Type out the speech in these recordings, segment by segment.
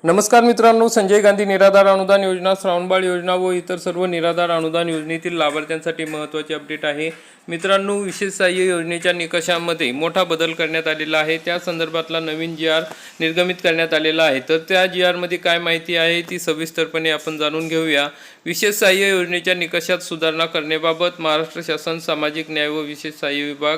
नमस्कार मित्रांनो, संजय गांधी निराधार अनुदान योजना, श्रावणबाळ योजना व इतर सर्व निराधार अनुदान योजनेतील लाभार्थ्यांसाठी महत्त्वाचे अपडेट आहे। मित्रांनो, विशेष सहाय्य योजनेच्या निकषांमध्ये मोठा बदल करण्यात आलेला आहे। त्या संदर्भातला नवीन GR निर्गमित करण्यात आलेला आहे। तर त्या GR मध्ये काय माहिती आहे ती सविस्तरपणे आपण जाणून घेऊया। विशेष सहाय्य योजनेच्या निकषात सुधारणा करण्याबाबत महाराष्ट्र शासन सामाजिक न्याय व विशेष सहाय्य विभाग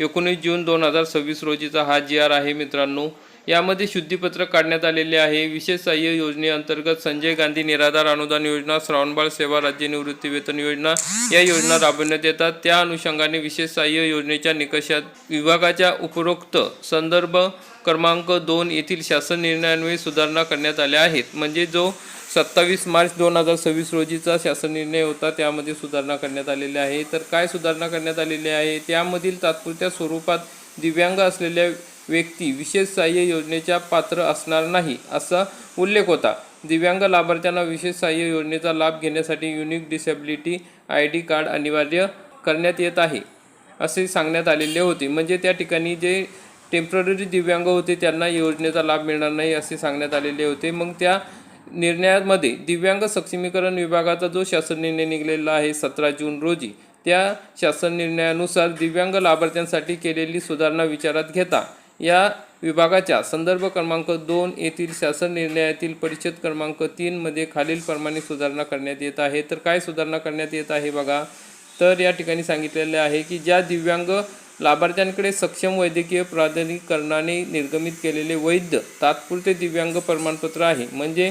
19 जून 2026 रोजीचा हा GR आहे। मित्रांनो, यामध्ये शुद्धीपत्रक काढण्यात आलेले आहे। विशेष सहाय्य योजनेअंतर्गत संजय गांधी निराधार अनुदान योजना, श्रावणबाळ सेवा राज्य निवृत्ती वेतन योजना या योजना राबवण्यात येतात। त्या अनुषंगाने विशेष सहाय्य योजनेच्या निकषात विभागाच्या उपरोक्त संदर्भ क्रमांक 2 येथील शासन निर्णयान्वये सुधारणा करण्यात आल्या आहेत। म्हणजे जो 27 मार्च 2026 रोजीचा शासन निर्णय होता त्यामध्ये सुधारणा करण्यात आलेली आहे। तर काय सुधारणा करण्यात आलेली आहे, त्यामधील तात्पुरत्या स्वरूपात दिव्यांग असलेल्या व्यक्ती विशेष सहाय्य योजनेच्या पात्र असणार नाही असा उल्लेख होता। दिव्यांग लाभार्थ्यांना विशेष सहाय्य योजनेचा लाभ घेण्यासाठी युनिक डिसेबिलिटी ID कार्ड अनिवार्य करण्यात येत आहे असे सांगण्यात आलेले होते। म्हणजे त्या ठिकाणी जे टेम्पररी दिव्यांग होते त्यांना योजनेचा लाभ मिळणार नाही असे सांगण्यात आलेले होते। मग त्या निर्णयामध्ये दिव्यांग सक्षमीकरण विभागाचा जो शासन निर्णय निघालेला आहे 17 जून रोजी, त्या शासन निर्णयानुसार दिव्यांग लाभार्थ्यांसाठी केलेली सुधारणा विचारात घेता या विभागाच्या संदर्भ क्रमांक 2 येथील शासन निर्णयातील परिच्छेद क्रमांक 3 मध्ये खालीलप्रमाणे सुधारणा करण्यात येत आहे। तर काय सुधारणा करण्यात येत आहे बघा, तर या ठिकाणी सांगितलेले आहे की ज्या दिव्यांग लाभार्थ्यांकडे सक्षम वैद्यकीय प्राधिकरणाने निर्गमित केलेले वैध तात्पुरते दिव्यांग प्रमाणपत्र आहे, म्हणजे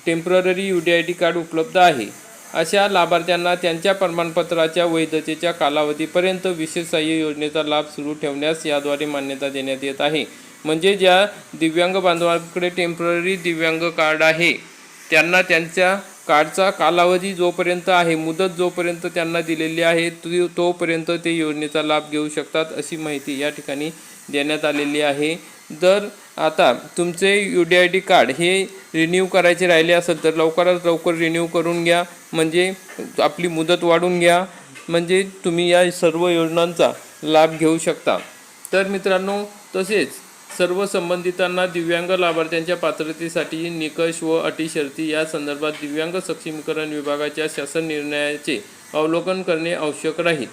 टेम्पररी UDID कार्ड उपलब्ध आहे, अशा लाभार्थ्यांना त्यांच्या प्रमाणपत्राच्या वैधतेच्या कालावधीपर्यंत विशेष सहाय्य योजनेचा लाभ सुरू ठेवण्यास याद्वारे मान्यता देण्यात येत आहे। म्हणजे ज्या दिव्यांग बांधवांकडे टेम्पररी दिव्यांग कार्ड आहे त्यांना त्यांच्या कार्डचा कालावधी जोपर्यंत आहे, मुदत जोपर्यंत त्यांना दिलेली आहे तोपर्यंत ते योजनेचा लाभ घेऊ शकतात अशी माहिती या ठिकाणी देण्यात आलेली आहे। जर आता तुमचे UDID कार्ड हे रिन्यू करायचे राहिले असेल तर लवकरात लवकर रिन्यू करून घ्या, म्हणजे आपली मुदत वाढून घ्या, म्हणजे तुम्ही या सर्व योजनांचा लाभ घेऊ शकता। तर मित्रांनो, तसेच सर्व संबंधितांना दिव्यांग लाभार्थ्यांच्या पात्रतेसाठी निकष व अटी शर्ती या संदर्भात दिव्यांग सक्षमीकरण विभागाच्या शासन निर्णयाचे अवलोकन करणे आवश्यक राहील।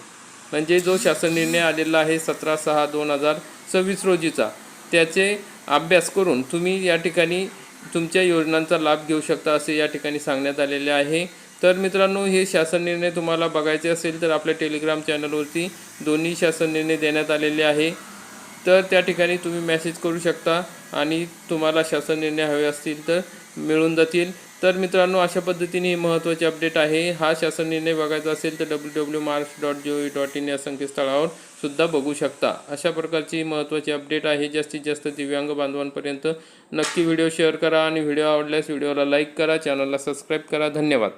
म्हणजे जो शासन निर्णय आलेला आहे 17/6/2026 रोजीचा, त्याचे अभ्यास करून तुम्ही या ठिकाणी तुमच्या योजनांचा लाभ घेऊ शकता असे या ठिकाणी सांगण्यात आलेले आहे। तर मित्रांनो, हे शासन निर्णय तुम्हाला बघायचे असेल तर आपल्या टेलिग्राम चॅनलवरती दोन्ही शासन निर्णय देण्यात आलेले आहे। तर त्या ठिकाणी तुम्ही मेसेज करू शकता आणि तुम्हाला शासन निर्णय हवे असतील तर मिळून जातील। तर मित्रांनो, अशा पद्धतीने ही महत्त्वाची अपडेट आहे। हा शासन निर्णय बघायचा असेल तर www.maharashtra.gov.in या संकेतस्थळावर सुद्धा बघू शकता। अशा प्रकारची महत्त्वाची अपडेट आहे। जास्तीत जास्त दिव्यांग बांधवांपर्यंत नक्की व्हिडिओ शेअर करा आणि व्हिडिओ आवडल्यास व्हिडिओला लाईक करा, चॅनलला सबस्क्राईब करा। धन्यवाद।